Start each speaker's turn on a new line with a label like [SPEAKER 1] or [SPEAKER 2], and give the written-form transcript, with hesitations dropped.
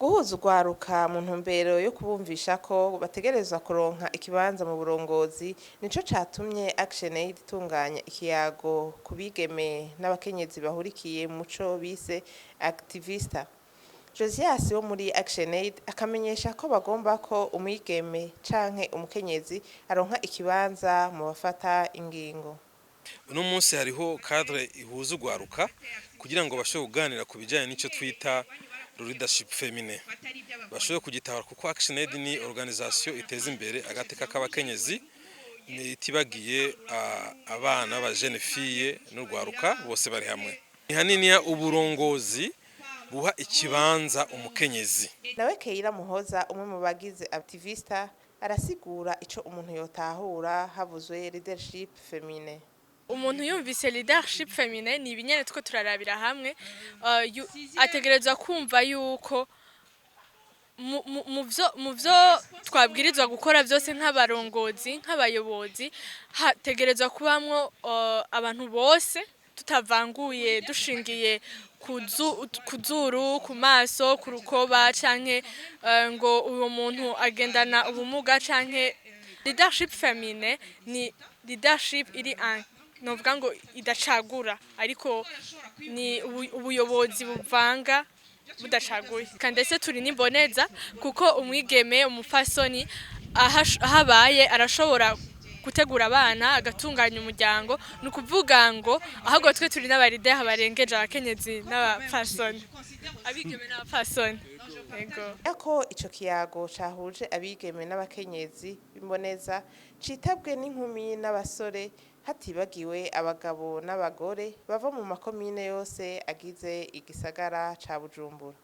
[SPEAKER 1] Guhuza urwaruka mu ntumbero yo kubumvisha ko bategerezwa kuronka ikibanza mu burongozi nico catumye ActionAid itunganya ikiyago ku bigeme n'abakenyezi bahurikiye mu muco bise Activista. Josias wo muri ActionAid akamenyesha ko bagomba ko umwigeme canke umukenyezi aronka ikibanza mu bafata ingingo.
[SPEAKER 2] Uno munsi hariho cadre ihuza urwaruka kugira ngo bashobore kuganira ku bijanye n'ico twita leadership féminin. Bashobore kugitahura kuko ActionAid ni organisation iteza imbere agateka k'abakenyezi itibagiye abana ba jeune fille n'urwaruka bose bari hamwe. Hanini uburongozi buha ikibanza umukenyezi.
[SPEAKER 1] Nawe Keira Muhoza umwe mu bagize Activista arasigura ico umuntu yotahura havuzwe leadership féminin.
[SPEAKER 3] Umuntu yumvise leadership féminin ni ibinyene two turarabira hamwe ategerezwa kumva yuko muvyo twabwirizwa gukora byose nk'abarongozi nk'abayobozi hategerezwa kubamwo abantu bose tutavanguye dushingiye kuzuru ku maso ku rukoba canke ngo uwo muntu agendana ubumuga canke leadership féminin ni leadership iri novuga ngo idacagura ariko ni ubuyobozi buvanga budacaguye kandese turi nimboneza kuko umwigeme umufasoni ahabaye arashobora gutegura abana agatunganya umuryango nukuvuga ngo ahubwo twe turi n'abaride barengeje abakenyezi n'abafasoni abigeme n'abafasoni
[SPEAKER 1] Ako ico kiyago cahuje abigeme n'abakenyezi bimboneza citabwe n'inkumi n'abasore hatibagiwe abagabo n'abagore bava mu makomine yose agize igisagara ca Bujumbura.